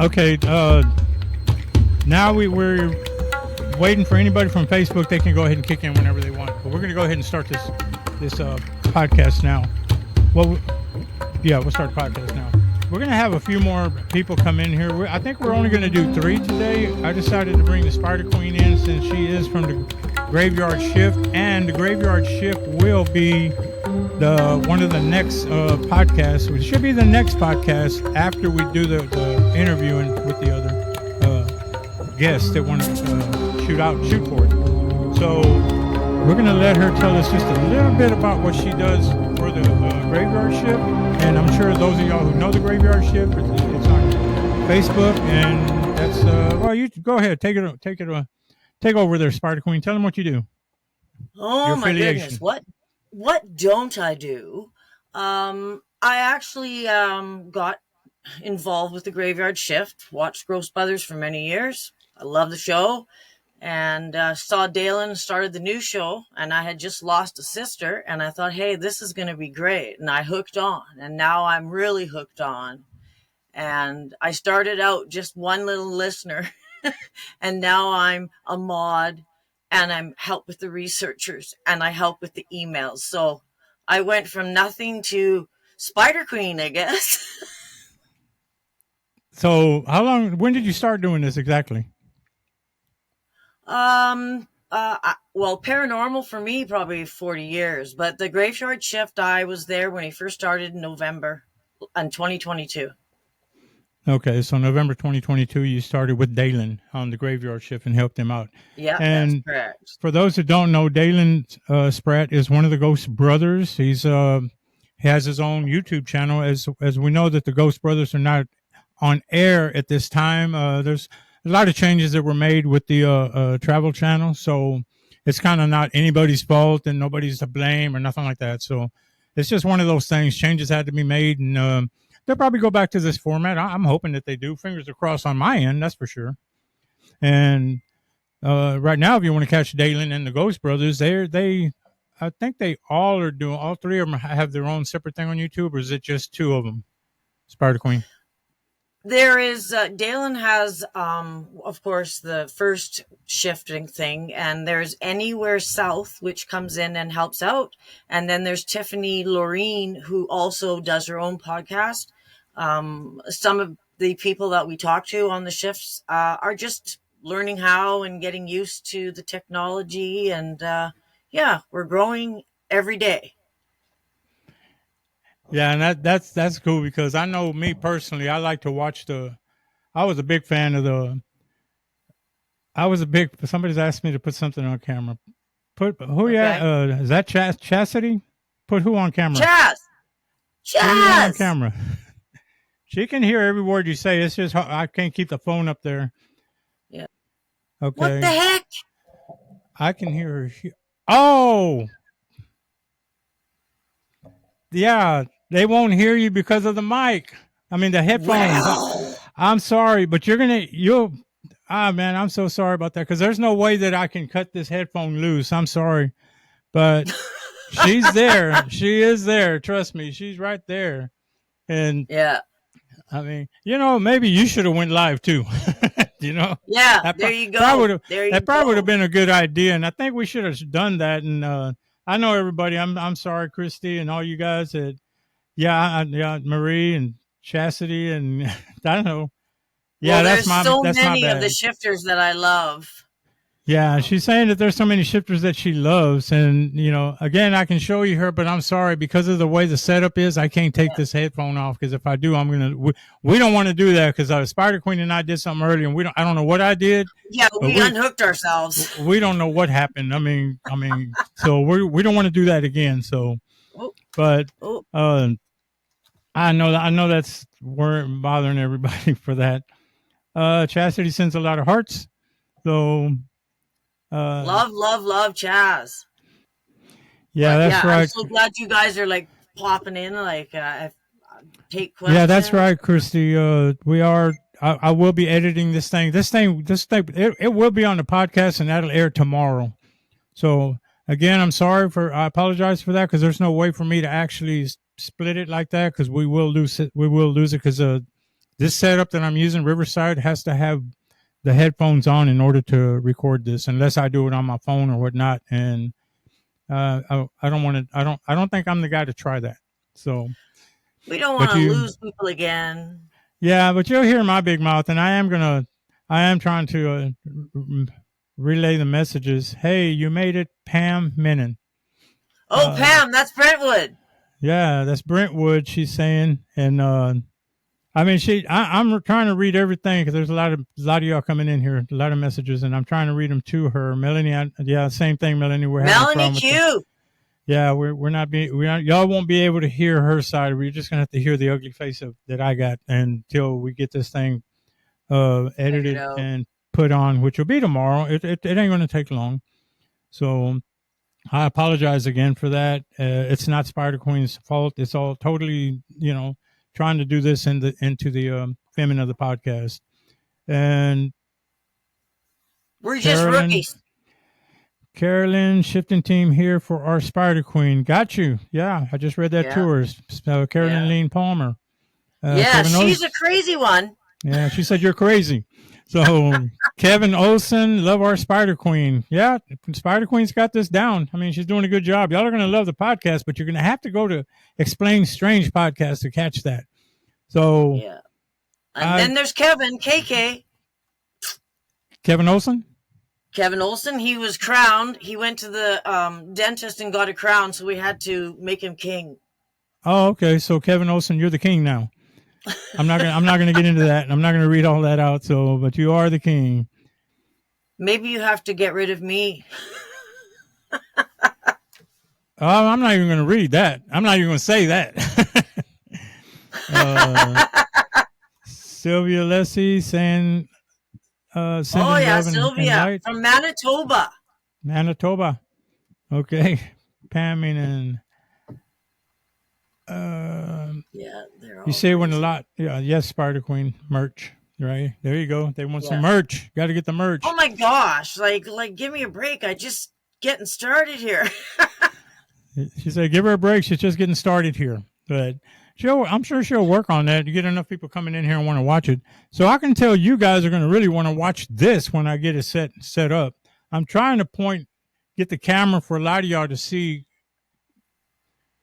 Okay. Now we're waiting for anybody from Facebook. They can go ahead and kick in whenever they want. But we're going to go ahead and start this podcast now. Well, yeah, we'll start the podcast now. We're going to have a few more people come in here. I think we're only going to do 3 today. I decided to bring the Spider Queen in since she is from the Graveyard Shift, and the Graveyard Shift will be the one of the next podcasts. It should be the next podcast after we do the interviewing with the other guests that want to shoot for it. So we're going to let her tell us just a little bit about what she does for the Graveyard Shift, and I'm sure those of y'all who know the Graveyard Shift, it's on Facebook, and that's well, you go ahead, take over there, Spider Queen. Tell them what you do. Oh my goodness, what don't I do? I actually got involved with the Graveyard Shift, watched Gross Brothers for many years. I love the show. And saw Dalen started the new show, and I had just lost a sister, and I thought, hey, this is going to be great. And I hooked on, and now I'm really hooked on. And I started out just one little listener, and now I'm a mod, and I'm help with the researchers, and I help with the emails. So I went from nothing to Spider Queen, I guess. So when did you start doing this exactly? Well, paranormal for me, probably 40 years, but the Graveyard Shift, I was there when he first started in November in 2022. Okay. So November 2022, you started with Dalen on the Graveyard Shift and helped him out. Yeah, and that's correct. For those who don't know, Dalen Spratt is one of the Ghost Brothers. He has his own YouTube channel. As we know that the Ghost Brothers are not on air at this time. There's a lot of changes that were made with the travel channel, so it's kind of not anybody's fault and nobody's to blame or nothing like that. So it's just one of those things. Changes had to be made, and they'll probably go back to this format. I'm hoping that they do. Fingers are crossed on my end, that's for sure. And right now, if you want to catch Dalen and the Ghost Brothers, I think they all are doing. All 3 of them have their own separate thing on YouTube, or is it just 2 of them? Spider Queen. There is, Dalen has, of course, the first shifting thing, and there's Anywhere South, which comes in and helps out. And then there's Tiffany Loreen, who also does her own podcast. Some of the people that we talk to on the shifts are just learning how and getting used to the technology. And yeah, we're growing every day. Yeah, and that's cool because I know me personally, I like to watch I was a big fan of somebody's asked me to put something on camera. Put who? Okay. Yeah, is that Chastity? Put who on camera? Chaz. Who on camera? She can hear every word you say. It's just I can't keep the phone up there. Yeah. Okay. What the heck? I can hear her. Oh. Yeah, they won't hear you because of the mic. I mean, the headphones. Wow. I'm sorry, but man, I'm so sorry about that because there's no way that I can cut this headphone loose. I'm sorry, but she's there. She is there. Trust me, she's right there. And yeah, I mean, maybe you should have went live too. Yeah, there you go. That probably would have been a good idea, and I think we should have done that. And I know everybody. I'm sorry, Christy, and all you guys. Marie and Chastity, and I don't know. Yeah, that's my bad. There's so many of the shifters that I love. Yeah, she's saying that there's so many shifters that she loves, and again, I can show you her, but I'm sorry because of the way the setup is, I can't take this headphone off because if I do, we don't want to do that because Spider Queen and I did something earlier, and I don't know what I did. Yeah, we unhooked ourselves. We don't know what happened. I mean, so we don't want to do that again. So, but I know that's bothering everybody for that. Chastity sends a lot of hearts, so. Love Chaz. Yeah, that's right. I'm so glad you guys are popping in, take questions. Yeah, that's right, Christy. We are. I will be editing this thing. It will be on the podcast, and that'll air tomorrow. So again, I apologize for that because there's no way for me to actually split it like that because we will lose it. We will lose it because this setup that I'm using, Riverside, has to have the headphones on in order to record this, unless I do it on my phone or whatnot. And I don't want to. I don't think I'm the guy to try that. So we don't want but to you, lose people again. yeah, but you'll hear my big mouth, and I am trying to relay the messages. Hey, you made it, Pam Menon. Oh, Pam, that's Brentwood. Yeah, that's Brentwood. She's saying, and I mean, I'm trying to read everything because there's a lot of y'all coming in here, a lot of messages, and I'm trying to read them to her. Melanie, yeah, same thing, Melanie. We're having Melanie Q. Yeah, we're not y'all won't be able to hear her side. We're just gonna have to hear the ugly face that I got until we get this thing edited and put on, which will be tomorrow. It ain't gonna take long. So I apologize again for that. It's not Spider Queen's fault. It's all totally, trying to do this into the feminine of the podcast. And we're just rookies. Carolyn, shifting team here for our Spider Queen. Got you. Yeah, I just read that to her. Carolyn Lean Palmer. She's a crazy one. Yeah, she said you're crazy. So Kevin Olson, love our Spider Queen. Yeah, Spider Queen's got this down. I mean, she's doing a good job. Y'all are going to love the podcast, but you're going to have to go to Explain Strange podcast to catch that. So yeah, and then there's Kevin KK. Kevin Olson. Kevin Olson, he was crowned. He went to the dentist and got a crown, so we had to make him king. Oh, okay. So Kevin Olson, you're the king now. I'm not gonna get into that. I'm not gonna read all that out. So, but you are the king. Maybe you have to get rid of me. I'm not even gonna read that. I'm not even gonna say that. Sylvia Lessie saying. Sylvia from Manitoba. Manitoba. Okay. Pammy and you say when a lot. Yeah, yes, Spider Queen merch. Right. There you go. They want some merch. Got to get the merch. Oh my gosh. Like give me a break. I just getting started here. She said give her a break. She's just getting started here. But I'm sure she'll work on that to get enough people coming in here and want to watch it. So I can tell you guys are going to really want to watch this when I get it set up. I'm trying to get the camera for a lot of y'all to see.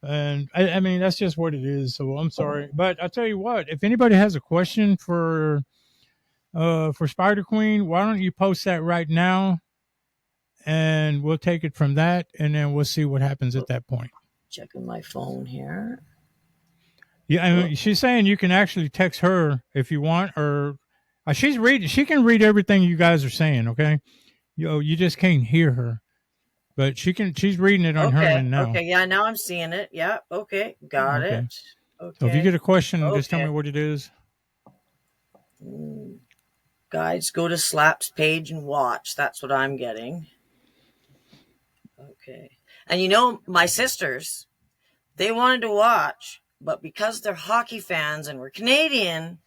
And I mean, that's just what it is. So I'm sorry. But I'll tell you what, if anybody has a question for Spider Queen, why don't you post that right now? And we'll take it from that. And then we'll see what happens at that point. Checking my phone here. Yeah, I mean, she's saying you can actually text her if you want, or she's reading. She can read everything you guys are saying. Okay, you just can't hear her, but she can. She's reading it on her end now. Okay, yeah, now I'm seeing it. Yeah, okay, got it. Okay. So if you get a question, just tell me what it is. Guys, go to Slap's page and watch. That's what I'm getting. Okay, and my sisters, they wanted to watch. But because they're hockey fans and we're Canadian,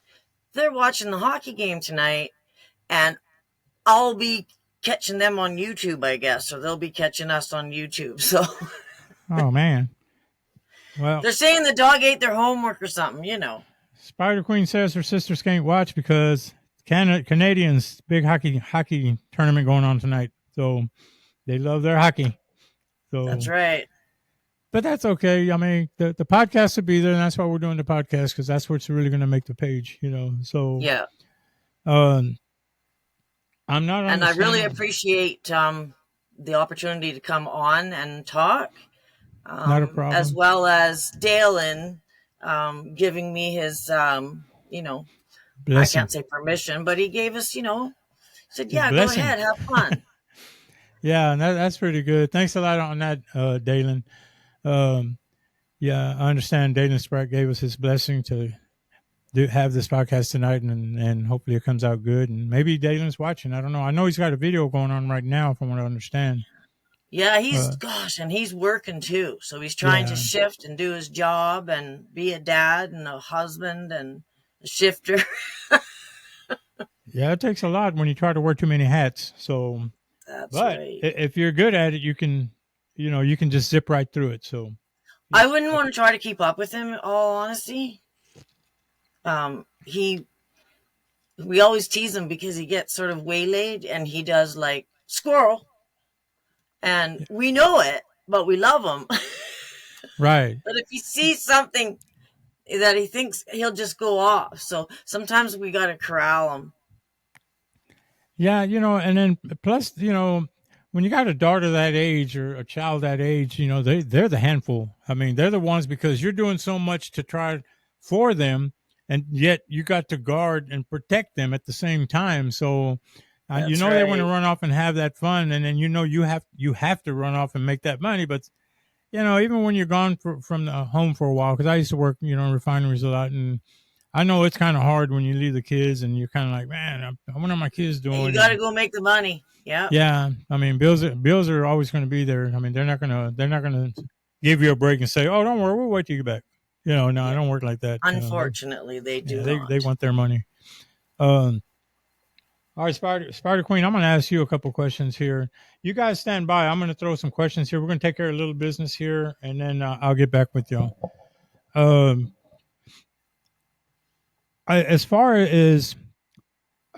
they're watching the hockey game tonight. And I'll be catching them on YouTube, I guess. Or they'll be catching us on YouTube. So, oh, man. Well, they're saying the dog ate their homework or something, Spider Queen says her sisters can't watch because Canadians, big hockey tournament going on tonight. So they love their hockey. So that's right. But that's okay. I mean, the podcast will be there, and that's why we're doing the podcast, because that's what's really going to make the page, So yeah. I'm not. And I really appreciate the opportunity to come on and talk. Not a problem. As well as Dalen giving me his, blessing. I can't say permission, but he gave us, said, yeah, go ahead, have fun. Yeah, and that's pretty good. Thanks a lot on that, Dalen. Yeah, I understand Dalen Spratt gave us his blessing to have this podcast tonight, and hopefully it comes out good. And maybe Dalen's watching. I don't know. I know he's got a video going on right now, from what I understand. Yeah, and he's working too. So he's trying to shift and do his job and be a dad and a husband and a shifter. Yeah, it takes a lot when you try to wear too many hats. So, but if you're good at it, you can just zip right through it. So I wouldn't want to try to keep up with him, in all honesty. we always tease him because he gets sort of waylaid and he does like squirrel, and we know it, but we love him. Right. But if he sees something that he thinks, he'll just go off. So sometimes we got to corral him. Yeah, and then plus, when you got a daughter that age or a child that age, they're the handful. I mean, they're the ones because you're doing so much to try for them, and yet you got to guard and protect them at the same time. So, That's they want right. to run off and have that fun, and then you have to run off and make that money. But even when you're gone from the home for a while, because I used to work, in refineries a lot, and I know it's kind of hard when you leave the kids and you're kind of like, man, I wonder how my kids And doing. you got to go make the money. Yeah. Yeah, I mean, bills are always going to be there. I mean, they're not gonna give you a break and say, oh, don't worry, we'll wait till you get back. No, I don't work like that. Unfortunately, they do not. They want their money. All right, Spider Queen, I'm going to ask you a couple questions here. You guys stand by. I'm going to throw some questions here. We're going to take care of a little business here, and then I'll get back with y'all. As far as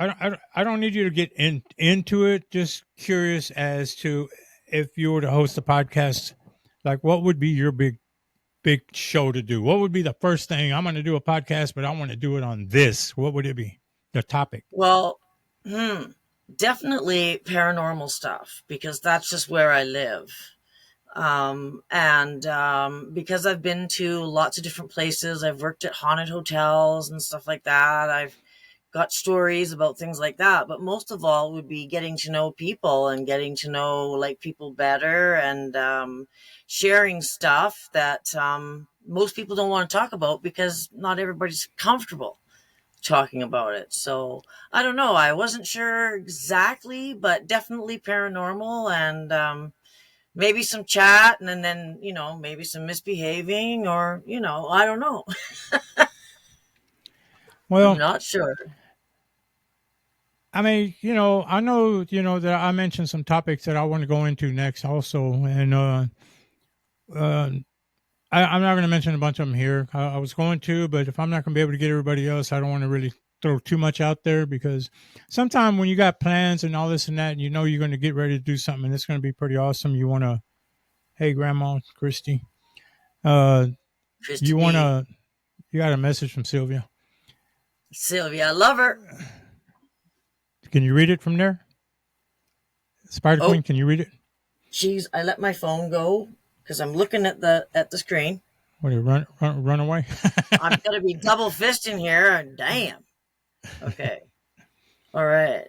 I don't need you to get into it. Just curious as to if you were to host a podcast, like what would be your big show to do? What would be the first thing? I'm going to do a podcast, but I want to do it on this. What would it be? The topic? Well, definitely paranormal stuff because that's just where I live. And because I've been to lots of different places, I've worked at haunted hotels and stuff like that. I've got stories about things like that, but most of all would be getting to know people and getting to know like people better and sharing stuff that most people don't want to talk about because not everybody's comfortable talking about it. So I don't know. I wasn't sure exactly, but definitely paranormal and maybe some chat and then, maybe some misbehaving or, I don't know. Well, I'm not sure. I mean, I know, that I mentioned some topics that I want to go into next also. And I'm not going to mention a bunch of them here. I was going to, but if I'm not going to be able to get everybody else, I don't want to really throw too much out there because sometimes when you got plans and all this and that, and you're going to get ready to do something and it's going to be pretty awesome. You want to, hey, Grandma Christy, you want to, you got a message from Sylvia. Sylvia, I love her. Can you read it from there? Spider Queen, can you read it? I let my phone go because I'm looking at the screen. What, you run away? I'm gonna be double fisting here. Damn. Okay. All right.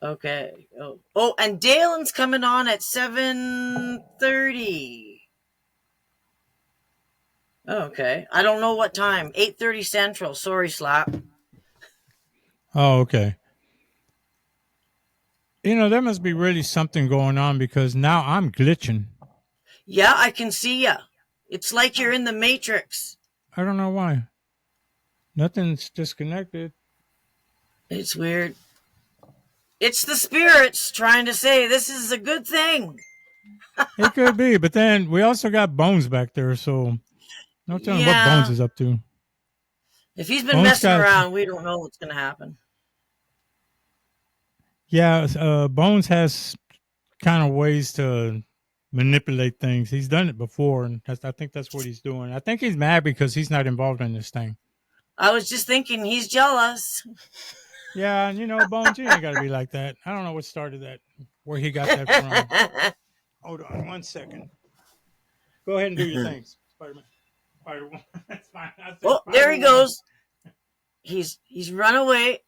Okay. Oh, and Dalen's coming on at 7:30. Okay. I don't know what time. 8:30 Central. Sorry, Slap. Oh, okay. There must be really something going on because now I'm glitching. Yeah, I can see you. It's like you're in the Matrix. I don't know why. Nothing's disconnected. It's weird. It's the spirits trying to say this is a good thing. It could be, but then we also got Bones back there, so no telling what Bones is up to. If he's been messing around, we don't know what's going to happen. Yeah, Bones has kind of ways to manipulate things. He's done it before, and I think that's what he's doing. I think he's mad because he's not involved in this thing. I was just thinking he's jealous. Yeah, and Bones, you ain't got to be like that. I don't know what started that, where he got that from. Hold on 1 second. Go ahead and do your things, Spider-Man. Spider-Man. That's fine. Oh, there he goes. He's run away.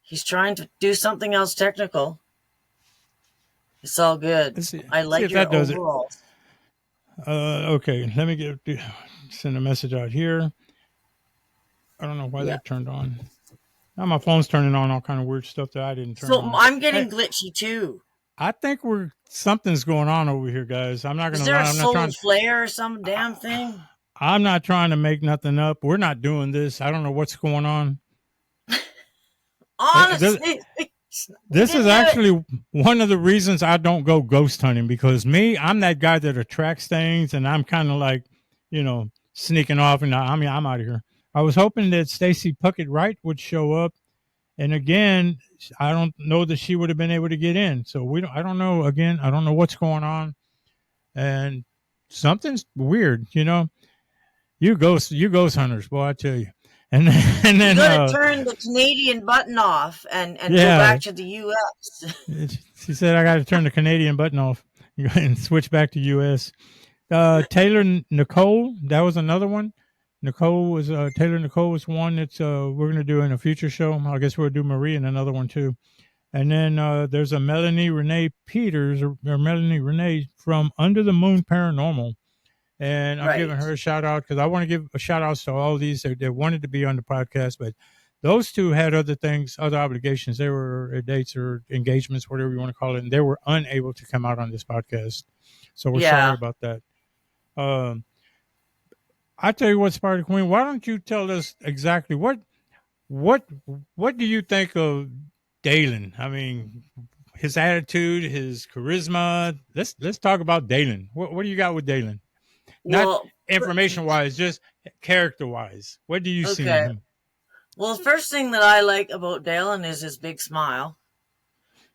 He's trying to do something else technical. It's all good. I like your overalls. Okay, let me send a message out here. I don't know why that turned on. Now my phone's turning on all kind of weird stuff that I didn't turn on. So I'm getting glitchy too. I think something's going on over here, guys. I'm not going to lie. Is there a solar flare or some damn thing? I'm not trying to make nothing up. We're not doing this. I don't know what's going on. Honestly, this is actually one of the reasons I don't go ghost hunting because I'm that guy that attracts things, and I'm kind of like, sneaking off, and I'm out of here. I was hoping that Stacy Puckett Wright would show up, and again, I don't know that she would have been able to get in. So I don't know. Again, I don't know what's going on, and something's weird. You ghost hunters, boy, I tell you. And and You then got to turn the Canadian button off and go back to the U.S. She said I got to turn the Canadian button off and switch back to U.S. Taylor Nicole, that was another one. Taylor Nicole was one that's we're going to do in a future show. I guess we'll do Marie in another one too. And then there's a Melanie Renee Peters or Melanie Renee from Under the Moon Paranormal. And I'm giving her a shout out because I want to give a shout out to all these that wanted to be on the podcast, but those two had other things, other obligations. They were dates or engagements, whatever you want to call it, and they were unable to come out on this podcast. So we're sorry about that. I tell you what, Spider Queen, why don't you tell us exactly what do you think of Dalen? I mean, his attitude, his charisma. Let's talk about Dalen. What do you got with Dalen? Not information wise, just character wise. What do you see in him? Well, the first thing that I like about Dalen is his big smile.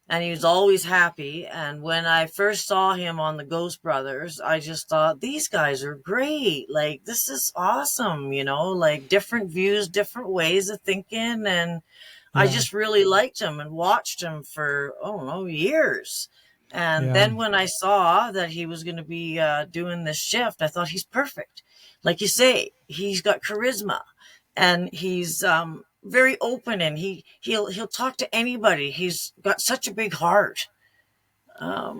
And he was always happy. And when I first saw him on the Ghost Brothers, I just thought, these guys are great. Like, this is awesome, like different views, different ways of thinking. And I just really liked him and watched him for, years. And then when I saw that he was going to be doing this shift, I thought he's perfect. Like you say, he's got charisma and he's very open, and he'll talk to anybody. He's got such a big heart. I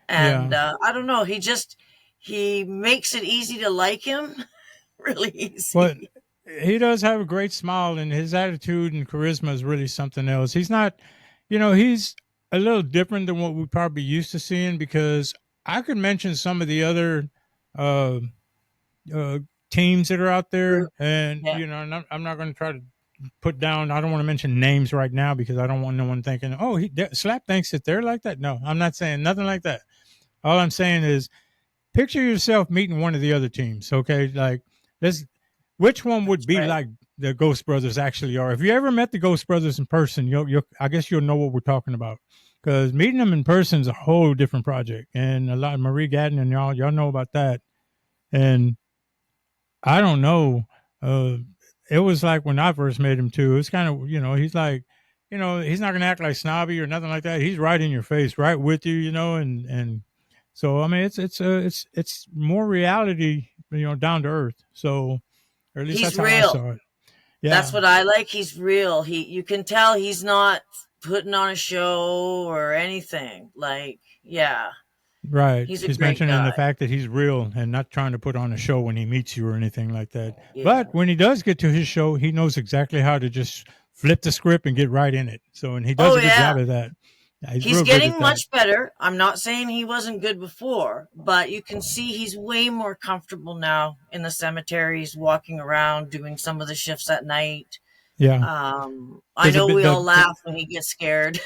don't know. He makes it easy to like him. Really easy. But he does have a great smile, and his attitude and charisma is really something else. He's not, he's a little different than what we probably used to seeing, because I could mention some of the other teams that are out there, and I'm not going to try to put down. I don't want to mention names right now because I don't want no one thinking, oh, Slap thinks that they're like that. No, I'm not saying nothing like that. All I'm saying is, picture yourself meeting one of the other teams. Okay, like which one would be like the Ghost Brothers actually are? If you ever met the Ghost Brothers in person, I guess you'll know what we're talking about. Because meeting them in person is a whole different project, and a lot of Marie Gadden and y'all know about that. And I don't know. It was like when I first met him too. It's kind of, he's like, he's not gonna act like snobby or nothing like that. He's right in your face, right with you, and so I mean, it's more reality, down to earth. So, or at least he's that's real. how I saw it. Yeah, that's what I like. He's real. You can tell he's not putting on a show or anything. Like, yeah. Right. He's mentioning the fact that he's real and not trying to put on a show when he meets you or anything like that. Yeah. But when he does get to his show, he knows exactly how to just flip the script and get right in it. So, and he does a good job of that. Yeah, he's getting much better. I'm not saying he wasn't good before, but you can see he's way more comfortable now in the cemeteries, walking around, doing some of the shifts at night. Yeah. I know we all laugh when he gets scared.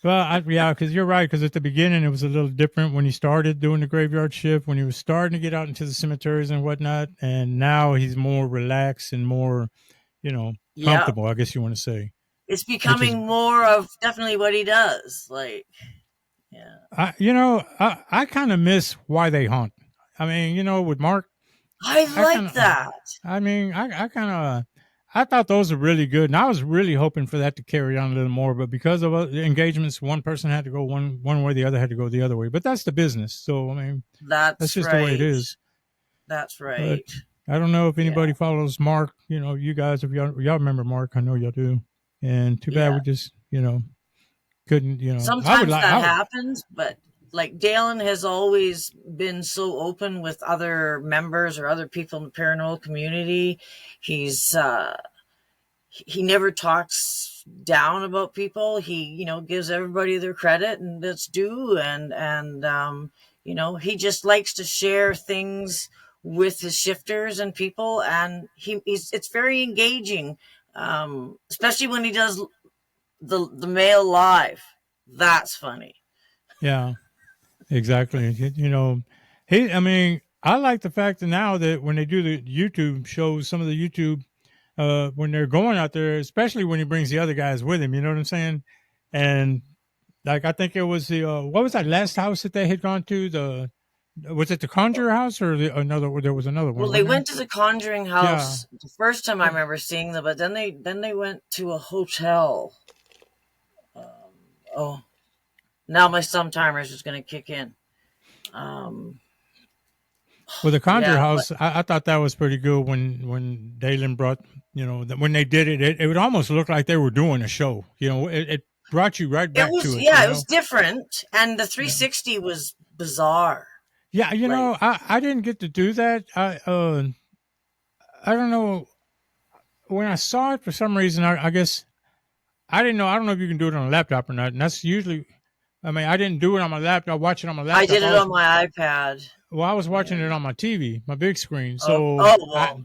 Well, because you're right. Because at the beginning, it was a little different when he started doing the graveyard shift, when he was starting to get out into the cemeteries and whatnot. And now he's more relaxed and more, comfortable, I guess you want to say. It's becoming more of definitely what he does. Like, yeah. I kind of miss Why They Haunt. I mean, with Mark. I like that. I mean, I thought those were really good, and I was really hoping for that to carry on a little more. But because of the engagements, one person had to go one way, the other had to go the other way. But that's the business. So I mean, that's just the way it is. That's right. But I don't know if anybody follows Mark. You guys, if y'all remember Mark, I know y'all do. And too bad we just couldn't. Sometimes that happens, but like Dalen has always been so open with other members or other people in the paranormal community. He's he never talks down about people. He gives everybody their credit and that's due, and he just likes to share things with his shifters and people, and it's very engaging, especially when he does the mail live. That's funny. Yeah. Exactly. I like the fact that now that when they do the YouTube shows, some of the YouTube when they're going out there, especially when he brings the other guys with him. You know what I'm saying? And like I think it was the what was that last house that they had gone to? Was it the Conjure House or another? There was another one. Well, they went to the Conjuring House the first time I remember seeing them, but then they went to a hotel. Now my Sometimers is going to kick in. Well, the Conjure House, I thought that was pretty good when Dalen brought, when they did it, it would almost look like they were doing a show. It brought you right back to it. Yeah, it was different, and the 360 was bizarre. Yeah, I didn't get to do that. I don't know. When I saw it, for some reason, I guess I didn't know. I don't know if you can do it on a laptop or not. And that's usually, I didn't do it on my laptop. I watched it on my laptop. I did it on my iPad. Well, I was watching it on my TV, my big screen. So,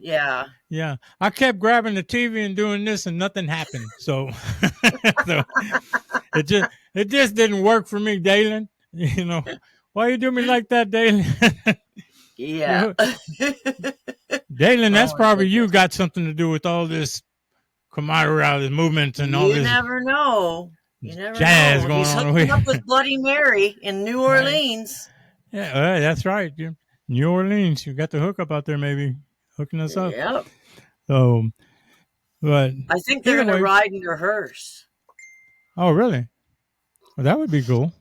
yeah. Yeah. I kept grabbing the TV and doing this and nothing happened. So, it just didn't work for me, Dalen. Why you do me like that, Dalen? Yeah. Dalen, that's probably you got something to do with all this camaraderie movement and all this. You never know. Jazz going He's on. hooking up with Bloody Mary in New Orleans. Yeah, that's right. New Orleans, you got the hookup out there, maybe hooking us up. Yep. So, but I think they're going to ride in your hearse. Oh, really? Well, that would be cool.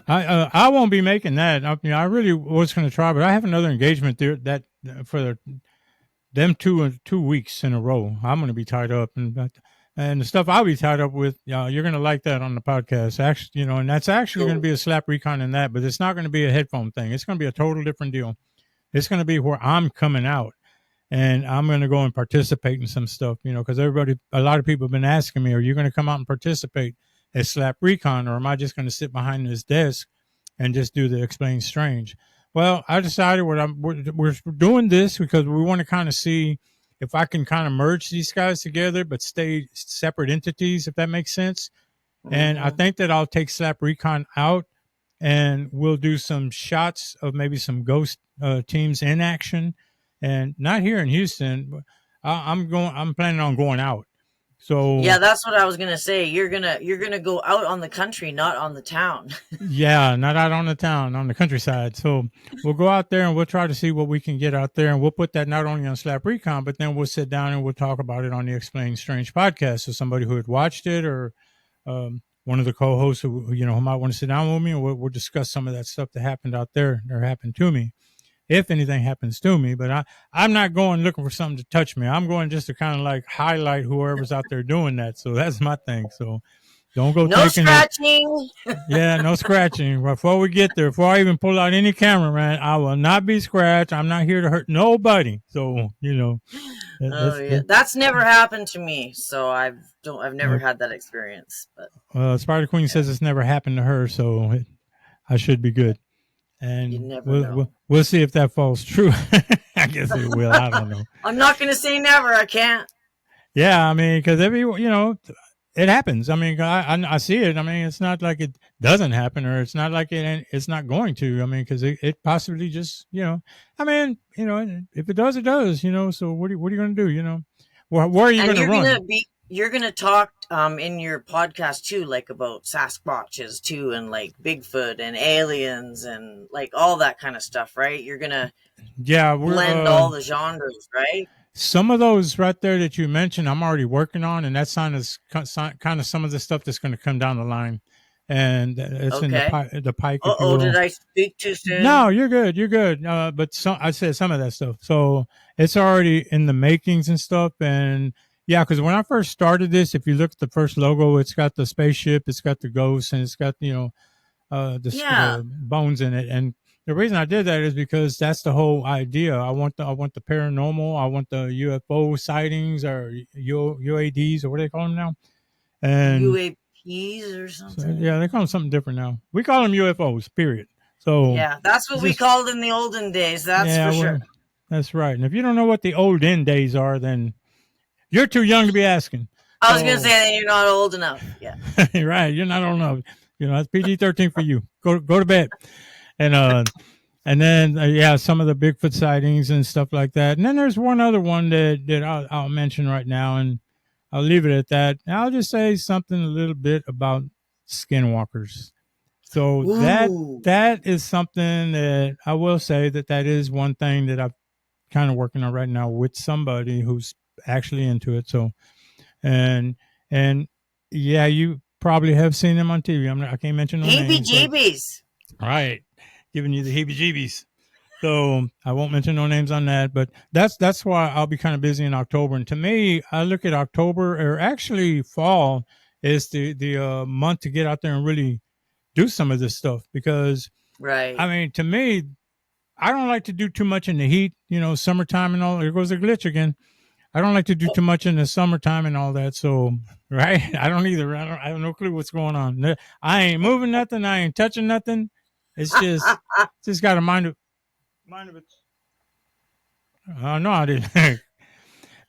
I won't be making that. I really was going to try, but I have another engagement there that for them 2 weeks in a row. I'm going to be tied up, and the stuff I'll be tied up with. You're going to like that on the podcast, actually. And that's actually going to be a slap recon in that, but it's not going to be a headphone thing. It's going to be a total different deal. It's going to be where I'm coming out, and I'm going to go and participate in some stuff. Because a lot of people have been asking me, "Are you going to come out and participate at Slap Recon, or am I just going to sit behind this desk and just do the Explain Strange?" Well, I decided we're doing this because we want to kind of see if I can kind of merge these guys together, but stay separate entities, if that makes sense. Mm-hmm. And I think that I'll take Slap Recon out, and we'll do some shots of maybe some ghost teams in action, and not here in Houston. But I'm planning on going out. So yeah, that's what I was gonna say. You're gonna go out on the country, not on the town. Yeah, not out on the town, on the countryside. So we'll go out there and we'll try to see what we can get out there, and we'll put that not only on Slap Recon, but then we'll sit down and we'll talk about it on the Explain Strange podcast. So somebody who had watched it, or one of the co-hosts who might want to sit down with me, and we'll discuss some of that stuff that happened out there or happened to me, if anything happens to me. But I'm not going looking for something to touch me. I'm going just to kind of like highlight whoever's out there doing that. So that's my thing. So don't go no scratching. Yeah, no scratching. Before we get there, before I even pull out any camera, man, I will not be scratched. I'm not here to hurt nobody. So that's never happened to me. So I've never had that experience. But Spider Queen says it's never happened to her, so I should be good. And we'll see if that falls true. I guess it will. I don't know. I'm not going to say never. I can't. Yeah, because it happens. I see it. It's not like it doesn't happen, or it's not like it's not going to. Because it possibly just, if it does, it does. So what are you going to do? Where are you going to run? You're going to talk in your podcast too, like about Sasquatches too, and like Bigfoot and aliens and like all that kind of stuff, right? You're going to blend all the genres, right? Some of those right there that you mentioned, I'm already working on, and that's kind of some of the stuff that's going to come down the line. And it's in the pike. Did I speak too soon? No, you're good. You're good. But I said some of that stuff. So it's already in the makings and stuff. And yeah, because when I first started this, if you look at the first logo, it's got the spaceship, it's got the ghosts, and it's got, the bones in it. And the reason I did that is because that's the whole idea. I want the paranormal. I want the UFO sightings, or UADs, or what do they call them now? And UAPs or something. So, yeah, they call them something different now. We call them UFOs, period. So yeah, that's what we called in the olden days. That's for sure. That's right. And if you don't know what the olden days are, then you're too young to be asking. I was going to say that you're not old enough. Yeah. Right. You're not old enough. That's PG-13 for you. Go to bed. And And then yeah, some of the Bigfoot sightings and stuff like that. And then there's one other one that I'll mention right now, and I'll leave it at that. And I'll just say something a little bit about skinwalkers. So Ooh. that is something that I will say that is one thing that I'm kind of working on right now with somebody who's actually into it. So and and yeah, you probably have seen them on TV. I can't mention no names, but Heebie-jeebies. right, giving you the heebie-jeebies. So I won't mention no names on that, but that's why I'll be kind of busy in October. And to me, I look at October, or actually fall, is the month to get out there and really do some of this stuff, because Right. I mean, to me, I don't like to do too much in the heat. You know, summertime and all. There goes the glitch again. I don't like to do too much in the summertime and all that. So, right, I don't either. I have no clue what's going on. I ain't moving nothing. I ain't touching nothing. It's just got a mind of it. No, I didn't.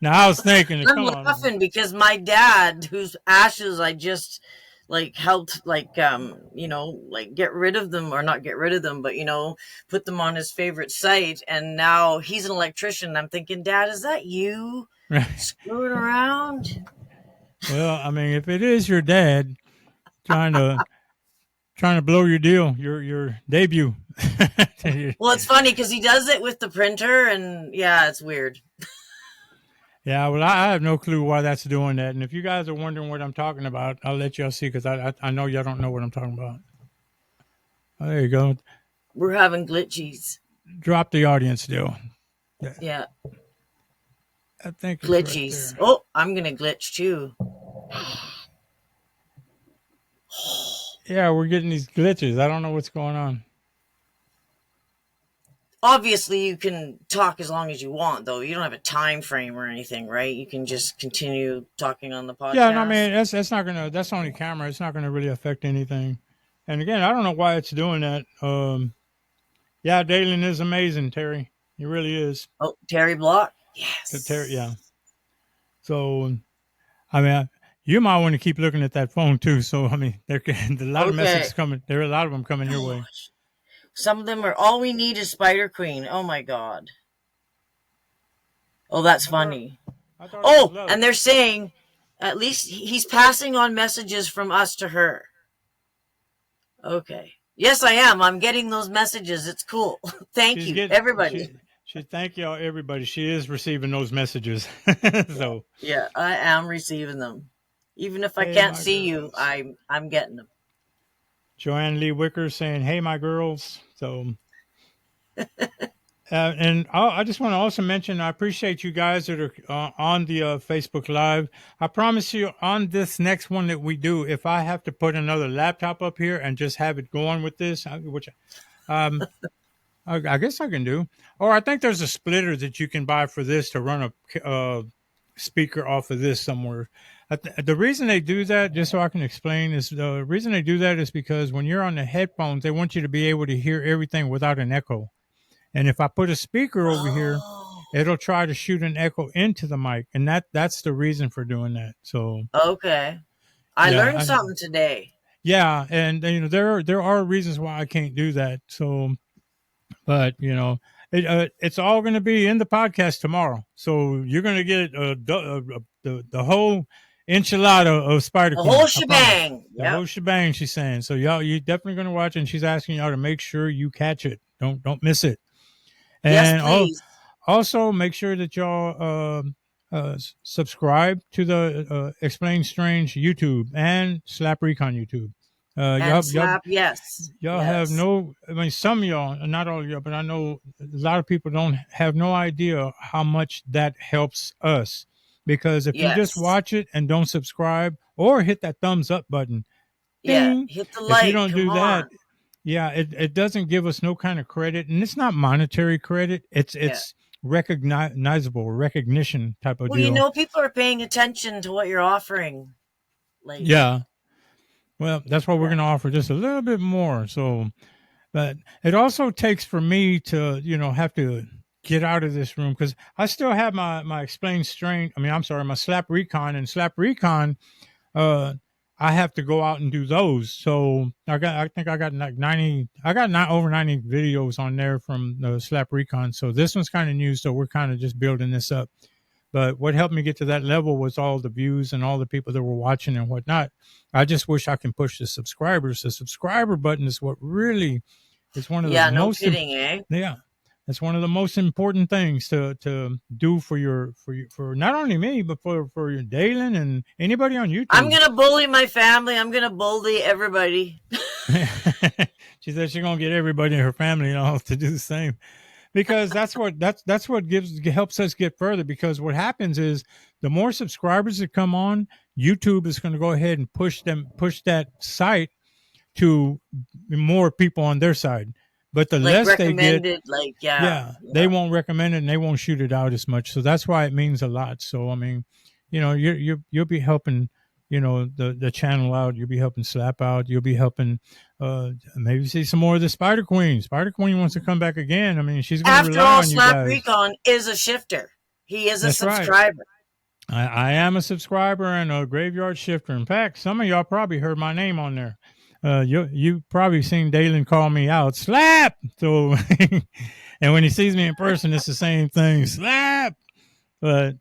Now I was thinking, I'm come laughing on. because my dad, whose ashes I just like helped like get rid of them, or not get rid of them, but put them on his favorite site, and now he's an electrician. I'm thinking, Dad, is that you screwing around? Well, I mean, if it is your dad trying to blow your deal, your debut. Well, it's funny because he does it with the printer, and yeah, it's weird. Yeah, well, I have no clue why that's doing that. And if you guys are wondering what I'm talking about, I'll let y'all see, because I know y'all don't know what I'm talking about. Oh, there you go. We're having glitchies. Drop the audience still. Yeah. I think it's glitchies. Right there. Oh, I'm going to glitch too. Yeah, we're getting these glitches. I don't know what's going on. Obviously, you can talk as long as you want, though. You don't have a time frame or anything, right? You can just continue talking on the podcast. Yeah, no, I mean, that's not gonna. That's only camera. It's not gonna really affect anything. And again, I don't know why it's doing that. Yeah, Dalen is amazing, Terry. He really is. Oh, Terry Block. Yes. Terry, yeah. So, I mean, you might want to keep looking at that phone too. So, I mean, there a lot of messages coming. There are a lot of them coming your way. Some of them are all we need is Spider Queen. Oh my god. Oh, that's funny. Oh, and they're saying at least he's passing on messages from us to her. Okay. Yes, I am. I'm getting those messages. It's cool. Thank you, everybody. She thank y'all, everybody. She is receiving those messages. So yeah, I am receiving them. Even if I can't see you, I'm getting them. Joanne Lee Wicker saying, "Hey, my girls." So, and I just want to also mention, I appreciate you guys that are on the Facebook Live. I promise you, on this next one that we do, if I have to put another laptop up here and just have it going with this, which I guess I can do. Or I think there's a splitter that you can buy for this to run a speaker off of this somewhere. The reason they do that, just so I can explain, is the reason they do that is because when you're on the headphones, they want you to be able to hear everything without an echo. And if I put a speaker over here, it'll try to shoot an echo into the mic, and that's the reason for doing that. So okay, I learned something today. Yeah, and there are reasons why I can't do that. So, but it's all going to be in the podcast tomorrow. So you're going to get the whole enchilada of Spider Queen. The whole shebang. The whole shebang, she's saying. So you're definitely going to watch, and she's asking y'all to make sure you catch it. Don't miss it. And yes, please. Also make sure that y'all subscribe to the Explain Strange YouTube and Slap Recon YouTube. Yes. Y'all have no, I mean, some of y'all, not all of y'all, but I know a lot of people don't have no idea how much that helps us. Because if you just watch it and don't subscribe or hit that thumbs up button, ding, hit the like. If you don't do that, it doesn't give us no kind of credit. And it's not monetary credit. It's recognizable recognition type of deal. Well, people are paying attention to what you're offering. Yeah. Well, that's why we're going to offer just a little bit more. So, but it also takes for me to, have to get out of this room, because I still have my Explain Strange. I mean, I'm sorry, my Slap Recon, and Slap Recon. I have to go out and do those. So I think I got like 90, I got not over 90 videos on there from the Slap Recon. So this one's kind of new. So we're kind of just building this up. But what helped me get to that level was all the views and all the people that were watching and whatnot. I just wish I can push the subscribers. The subscriber button is what really is one of the most kidding, eh? Yeah. That's one of the most important things to do for not only me, but for your Dalen and anybody on YouTube. I'm gonna bully my family. I'm gonna bully everybody. She said she's gonna get everybody in her family all to do the same, because that's what helps us get further. Because what happens is the more subscribers that come on, YouTube is going to go ahead and push that site to more people on their side. But the less they get, they won't recommend it and they won't shoot it out as much. So that's why it means a lot. So I mean, you'll be helping, the channel out. You'll be helping Slap out. You'll be helping maybe see some more of the Spider Queen. Spider Queen wants to come back again. I mean, she's going to rely on you guys. After all, Slap Recon is a shifter. He is a subscriber. Right. I am a subscriber and a graveyard shifter. In fact, some of y'all probably heard my name on there. You probably seen Dalen call me out, Slap. So, and when he sees me in person, it's the same thing, Slap. But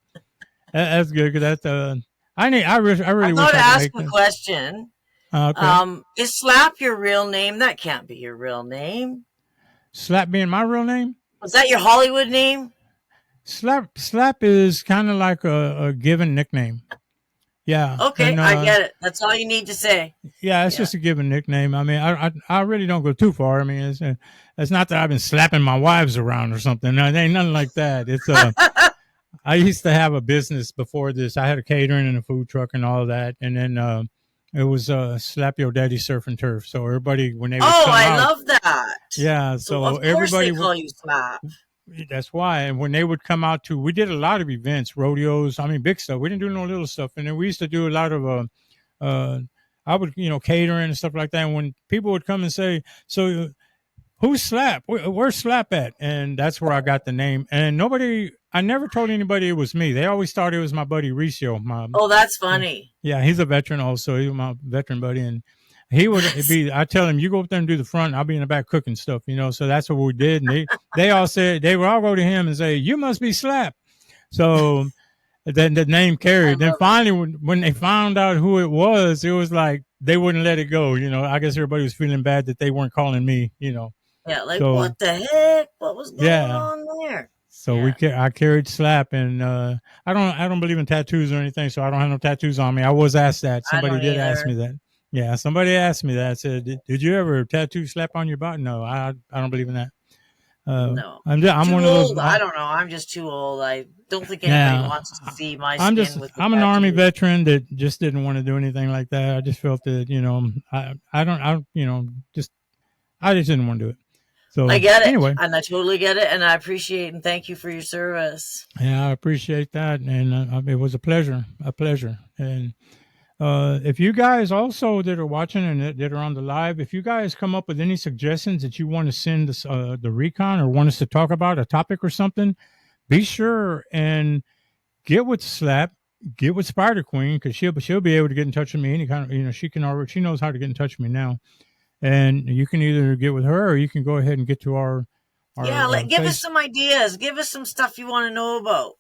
that's good because that's I really wish I could ask a question. Okay. Is Slap your real name? That can't be your real name. Slap being my real name? Was that your Hollywood name? Slap is kind of like a given nickname. Yeah. Okay, and, I get it. That's all you need to say. Yeah, it's just a given nickname. I mean, I really don't go too far. I mean, it's not that I've been slapping my wives around or something. No, it ain't nothing like that. It's I used to have a business before this. I had a catering and a food truck and all of that, and then it was Slap Your Daddy Surf and Turf. So everybody when they would come out, love that. Yeah, so of course everybody they call you Slap. That's why. And when they would come out we did a lot of events, rodeos. I mean, big stuff. We didn't do no little stuff. And then we used to do a lot of, I would, catering and stuff like that. And when people would come and say, so who's Slap? Where's Slap at? And that's where I got the name. And I never told anybody it was me. They always thought it was my buddy Ricio. Oh, that's funny. Yeah, he's a veteran also. He was my veteran buddy. And he would be, I tell him, you go up there and do the front. I'll be in the back cooking stuff, so that's what we did. And they all said, they would all go to him and say, you must be Slap. So then the name carried. Then finally, when they found out who it was like, they wouldn't let it go. I guess everybody was feeling bad that they weren't calling me, Yeah, what the heck? What was going on there? So I carried Slap, and I don't believe in tattoos or anything, so I don't have no tattoos on me. I was asked that. Somebody did ask me that. Yeah, somebody asked me that. I said, "Did you ever tattoo Slap on your body?" No, I don't believe in that. No, I'm one of those. I don't know. I'm just too old. I don't think anybody wants to see my skin. I'm an Army veteran that just didn't want to do anything like that. I just felt that I just didn't want to do it. So I get it, anyway, and I totally get it, and I appreciate and thank you for your service. Yeah, I appreciate that, and it was a pleasure, and. If you guys also that are watching and that are on the live, if you guys come up with any suggestions that you want to send us, the Recon or want us to talk about a topic or something, be sure and get with Slap, get with Spider Queen, because she'll be able to get in touch with me any kind of, she knows how to get in touch with me now, and you can either get with her or you can go ahead and get to our give us some ideas, give us some stuff you want to know about.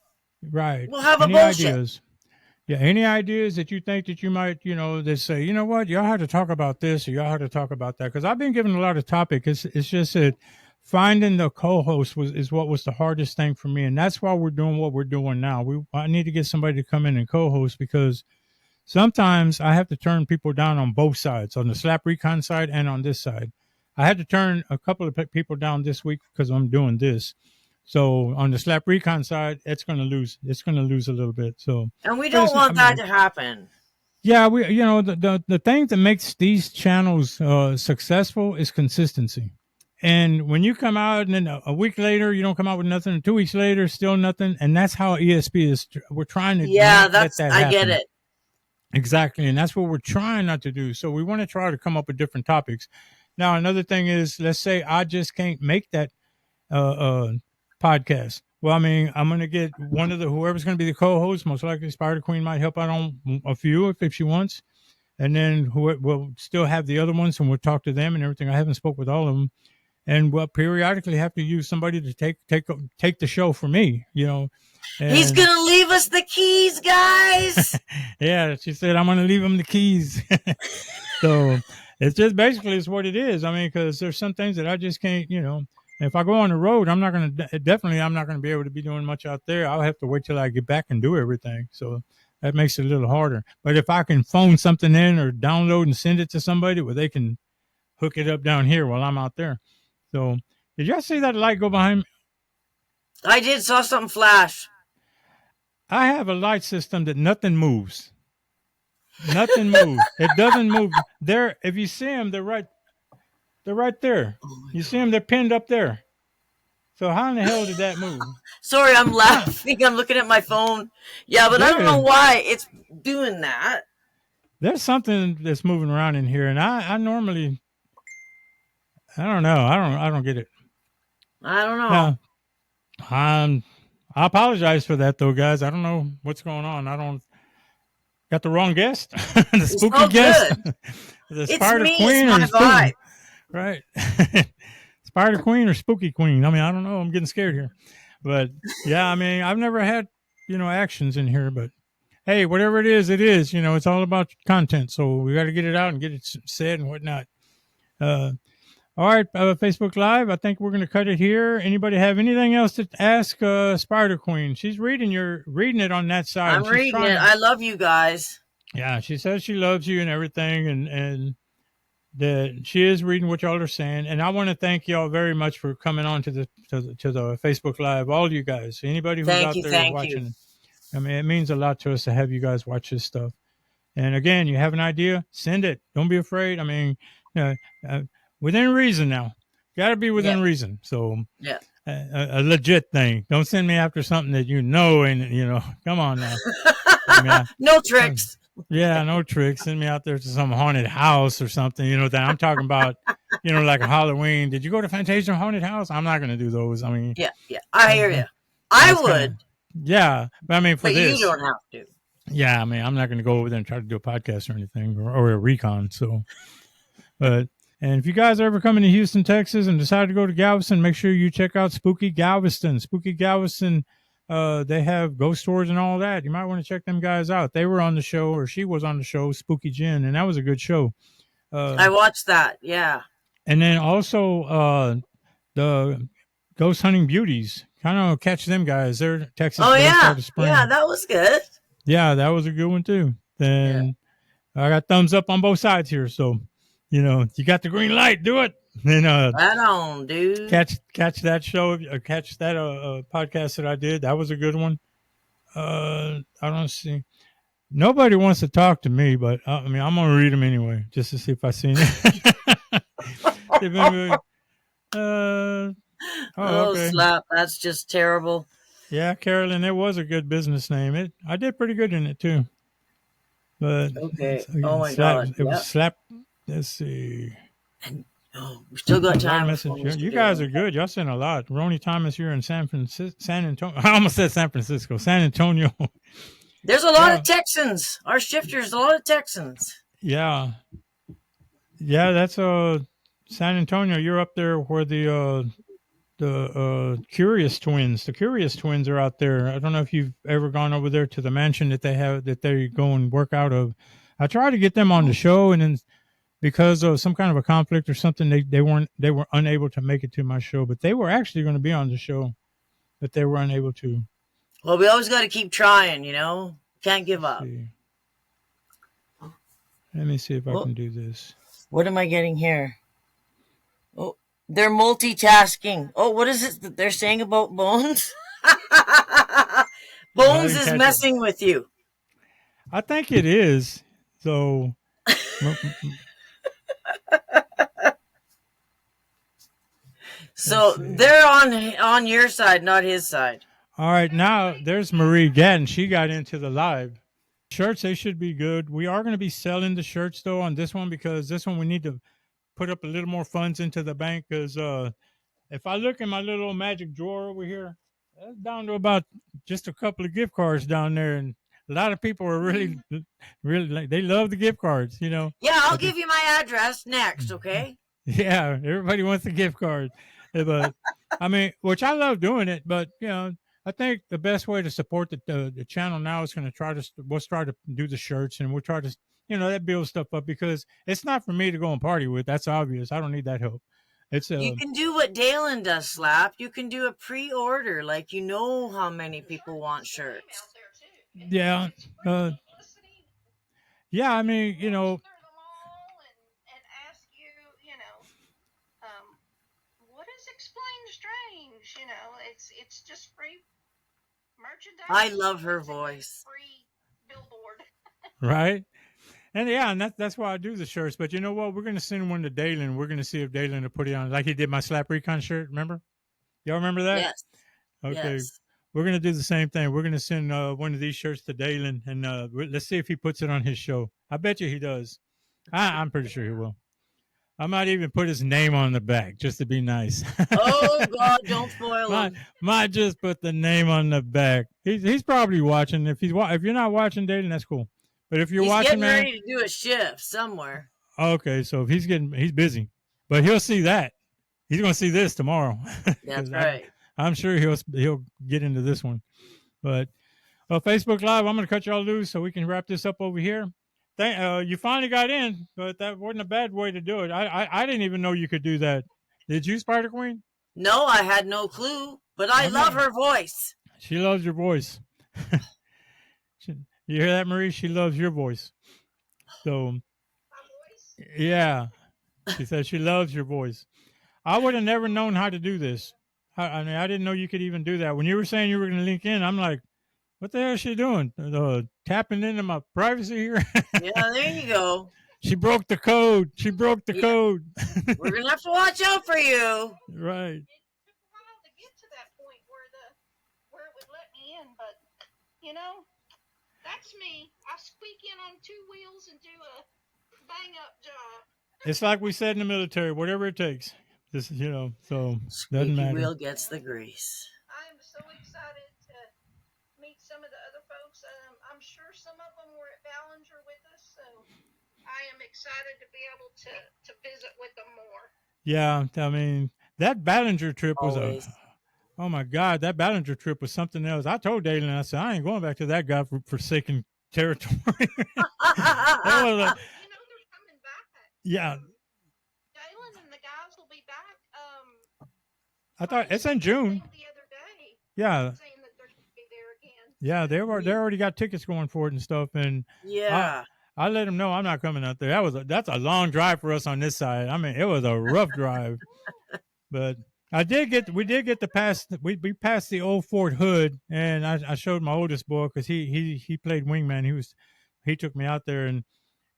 Right, we'll have a bullshit. Ideas. Yeah, any ideas that you think that you might, they say, you know what, y'all have to talk about this or y'all have to talk about that. Because I've been given a lot of topics. It's just that finding the co-host is what was the hardest thing for me. And that's why we're doing what we're doing now. I need to get somebody to come in and co-host, because sometimes I have to turn people down on both sides, on the Slap Recon side and on this side. I had to turn a couple of people down this week because I'm doing this. So on the Slap Recon side, it's going to lose. It's going to lose a little bit. So, and we don't want that to happen. Yeah, the thing that makes these channels successful is consistency. And when you come out and then a week later you don't come out with nothing, and 2 weeks later still nothing, and that's how ESP is. We're trying to I get it. Exactly, and that's what we're trying not to do. So we want to try to come up with different topics. Now another thing is, let's say I just can't make that podcast. Well, I mean, I'm going to get whoever's going to be the co-host. Most likely Spider Queen might help out on a few if she wants. and then we'll still have the other ones, and we'll talk to them and everything. I haven't spoke with all of them, and we'll periodically have to use somebody to take the show for me, He's And gonna leave us the keys, guys. yeah, she said I'm gonna leave him the keys. So it's just basically it's what it is. I mean, because there's some things that I just can't, If I go on the road, I'm not gonna be able to be doing much out there. I'll have to wait till I get back and do everything. So that makes it a little harder. But if I can phone something in or download and send it to somebody where they can hook it up down here while I'm out there. So did y'all see that light go behind me? I did saw something flash. I have a light system that nothing moves. Nothing moves. It doesn't move. There, if you see them, they're right there. You see them? They're pinned up there. So how in the hell did that move? Sorry, I'm laughing. I'm looking at my phone. Yeah, but I don't know why it's doing that. There's something that's moving around in here, and I normally, I don't know. I don't get it. I don't know. I apologize for that, though, guys. I don't know what's going on. I don't got the wrong guest, the spooky guest, the Spider Queen or Spooky, right? Spider Queen or Spooky Queen. I mean, I don't know. I'm getting scared here, but yeah, I mean, I've never had actions in here, but hey, whatever it is, it's all about content, so we got to get it out and get it said and whatnot. All right, Facebook Live. I think we're going to cut it here. Anybody have anything else to ask Spider Queen? She's reading it on that side. I'm reading it. I love you guys. Yeah, she says she loves you and everything, and that she is reading what y'all are saying. And I want to thank y'all very much for coming on to the Facebook Live. All you guys, anybody who's out there watching. I mean, it means a lot to us to have you guys watch this stuff. And again, you have an idea, send it. Don't be afraid. I mean, within reason now. Got to be within reason. So yeah, a legit thing. Don't send me after something that and come on now. No tricks. Yeah, no tricks. Send me out there to some haunted house or something. That I'm talking about. Like a Halloween. Did you go to Fantasia Haunted House? I'm not going to do those. I mean, yeah. I hear you. I would. Yeah, but I mean, for this, you don't have to. Yeah, I mean, I'm not going to go over there and try to do a podcast or anything or a recon. So, and if you guys are ever coming to Houston, Texas, and decide to go to Galveston, make sure you check out Spooky Galveston. Spooky Galveston, they have ghost tours and all that. You might want to check them guys out. They were on the show, or she was on the show, Spooky Jen, and that was a good show. I watched that, yeah. And then also the Ghost Hunting Beauties. Kind of catch them guys. They're Texas. Oh, yeah. Yeah, that was good. Yeah, that was a good one, too. Then I got thumbs up on both sides here, so... you got the green light. Do it. Right on, dude. Catch that show. Catch that podcast that I did. That was a good one. I don't see. Nobody wants to talk to me, but I mean, I'm gonna read them anyway, just to see if I see it. Okay. Slap! That's just terrible. Yeah, Carolyn, it was a good business name. I did pretty good in it too. But okay. Oh my God! It was slap. Let's see. We still got time. You guys are good. Y'all sent a lot. Ronnie Thomas here in San Antonio. I almost said San Francisco. San Antonio. There's a lot of Texans. Our shifters, a lot of Texans. Yeah. Yeah, that's San Antonio. You're up there where the Curious Twins. The Curious Twins are out there. I don't know if you've ever gone over there to the mansion that they go and work out of. I tried to get them on the show, and then because of some kind of a conflict or something, they were unable to make it to my show. But they were actually going to be on the show, but they were unable to. Well, we always got to keep trying, Can't give up. Let me see if I can do this. What am I getting here? Oh, they're multitasking. Oh, what is it that they're saying about Bones? Bones is messing with you. I think it is. So. So they're on your side, not his side. All right, now there's Marie Gatton. She got into the live. Shirts, they should be good. We are going to be selling the shirts, though, on this one, because this one we need to put up a little more funds into the bank, because if I look in my little magic drawer over here, that's down to about just a couple of gift cards down there, and a lot of people are really, really like, they love the gift cards, you know. Yeah, I'll give you my address next, okay? Yeah, everybody wants a gift card, but I mean, which I love doing it, but you know, I think the best way to support the channel now is going to we'll try to do the shirts, and we'll try to, you know, that builds stuff up, because it's not for me to go and party with. That's obvious. I don't need that help. It's You can do what Dalen does, Slap. You can do a pre-order, like you know how many people want shirts. Yeah, yeah. I mean, you know, and ask you, what is Explain Strange? You know, it's just free merchandise. I love her voice. Free billboard. Right. And yeah, and that's why I do the shirts. But you know what? We're going to send one to Dalen. We're going to see if Dalen will put it on, like he did my Slap Recon shirt. Remember? Y'all remember that? Yes. Okay. Yes. We're going to do the same thing. We're going to send one of these shirts to Dalen, and let's see if he puts it on his show. I bet you he does. I'm pretty sure he will. I might even put his name on the back just to be nice. Oh God, don't spoil him. Might just put the name on the back. He's probably watching. If you're not watching, Dalen, that's cool. But if you're watching, getting ready to do a shift somewhere. Okay, so if he's busy, but he'll see that. He's going to see this tomorrow. That's right. I'm sure he'll get into this one. But Facebook Live, I'm going to cut y'all loose so we can wrap this up over here. You finally got in, but that wasn't a bad way to do it. I didn't even know you could do that. Did you, Spider Queen? No, I had no clue, but I love her voice. She loves your voice. You hear that, Marie? She loves your voice. So, yeah, she said she loves your voice. I would have never known how to do this. I mean, I didn't know you could even do that. When you were saying you were going to link in, I'm like, what the hell is she doing? Tapping into my privacy here? Yeah, there you go. She broke the code. She broke the code. We're going to have to watch out for you. Right. It took a while to get to that point where it would let me in, but, you know, that's me. I squeak in on two wheels and do a bang-up job. It's like we said in the military, whatever it takes. This, you know, so doesn't matter. Wheel gets the grease. I am so excited to meet some of the other folks. I'm sure some of them were at Ballinger with us, so I am excited to be able to visit with them more. Yeah, I mean, that Ballinger trip was oh my God, that Ballinger trip was something else. I told Dalen, I said, I ain't going back to that godforsaken territory. That was they're coming back. Yeah. Dalen and the guys will be back. I thought it's in June. The other day. Yeah. Saying that they're going to be there again. Yeah, they already got tickets going for it and stuff, and yeah. I let them know I'm not coming out there. That's a long drive for us on this side. I mean, it was a rough drive, but we did get to pass. We passed the old Fort Hood, and I showed my oldest boy because he played wingman. He took me out there, and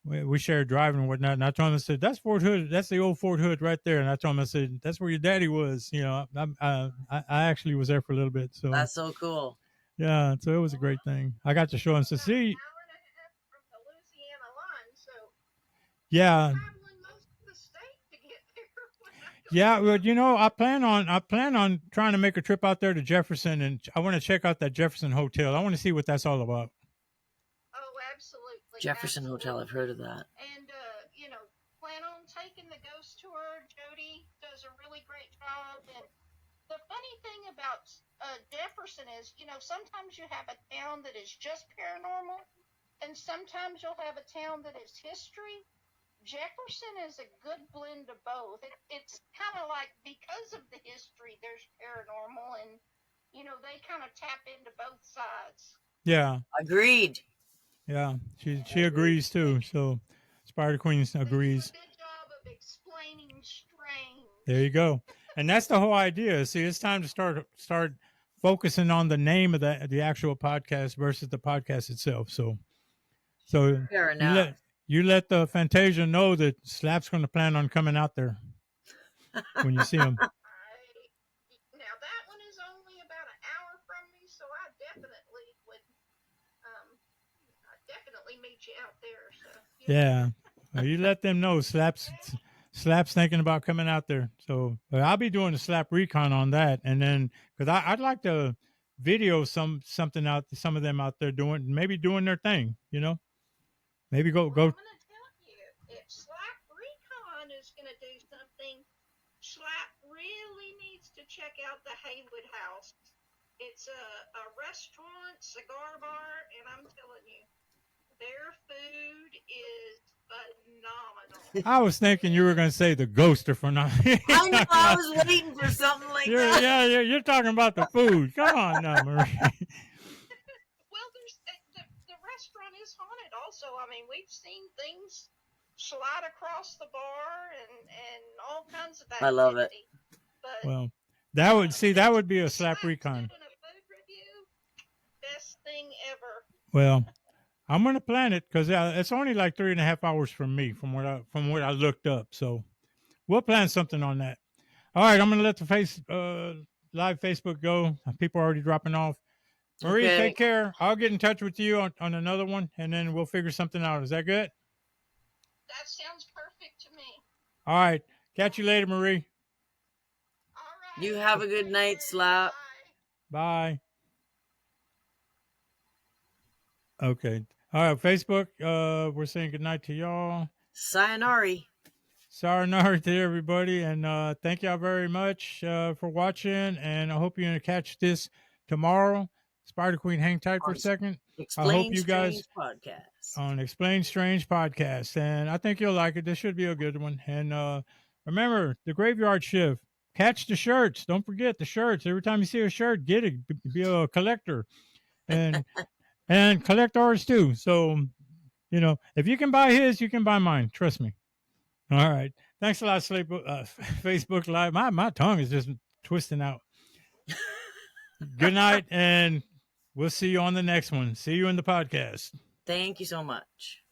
we shared driving and whatnot. And I told him, I said, that's Fort Hood. That's the old Fort Hood right there. And I told him, I said, that's where your daddy was. You know, I actually was there for a little bit. So that's so cool. Yeah, so it was a great thing. I got to show him. So see. From the Louisiana line, so yeah. traveling most of the state to get there. Yeah, well, you know, I plan on trying to make a trip out there to Jefferson, and I want to check out that Jefferson Hotel. I want to see what that's all about. Oh, absolutely. Jefferson Hotel, I've heard of that. And plan on taking the ghost tour. Jody does a really great job. And the funny thing about Jefferson is, sometimes you have a town that is just paranormal, and sometimes you'll have a town that is history. Jefferson is a good blend of both. It's kind of like, because of the history, there's paranormal, and they kind of tap into both sides. Yeah. Agreed. Yeah, she agrees too. So Spider Queen agrees. They do a good job of explaining strange. There you go. And that's the whole idea. See, it's time to start focusing on the name of the actual podcast versus the podcast itself. So fair enough. You let the Fantasia know that Slap's going to plan on coming out there when you see him. Now that one is only about an hour from me, so I definitely would meet you out there. So yeah. Well, you let them know Slap's thinking about coming out there. So I'll be doing a Slap Recon on that, and then because I'd like to video something out, some of them out there maybe doing their thing, maybe go. I'm going to tell you, if Slack Recon is going to do something, Slack really needs to check out the Haywood House. It's a restaurant, cigar bar, and I'm telling you, their food is phenomenal. I was thinking you were going to say the ghost of phenomenal. I know, I was waiting for something like that. Yeah, you're talking about the food. Come on now, Marie. Well, the restaurant is haunted also. I mean, we've seen things slide across the bar and all kinds of activity. I love it. But, well, that would be a Slack Recon. Doing a food review, best thing ever. Well, I'm going to plan it because it's only like 3.5 hours from me, from what I looked up. So we'll plan something on that. All right, I'm going to let the live Facebook go. People are already dropping off. Marie, take care. I'll get in touch with you on another one, and then we'll figure something out. Is that good? That sounds perfect to me. All right. Catch you later, Marie. All right. You have a good night, Slap. Bye. Okay. All right, Facebook, we're saying goodnight to y'all. Sayonara. Sayonara to everybody, and thank y'all very much for watching, and I hope you're going to catch this tomorrow. Spider Queen, hang tight for a second. I hope you guys podcast. On Explain Strange Podcast, and I think you'll like it. This should be a good one. And remember, the Graveyard Shift. Catch the shirts. Don't forget the shirts. Every time you see a shirt, get it. Be a collector, and collect ours too. So, if you can buy his, you can buy mine. Trust me. All right. Thanks a lot, Facebook Live. My tongue is just twisting out. Good night, and we'll see you on the next one. See you in the podcast. Thank you so much.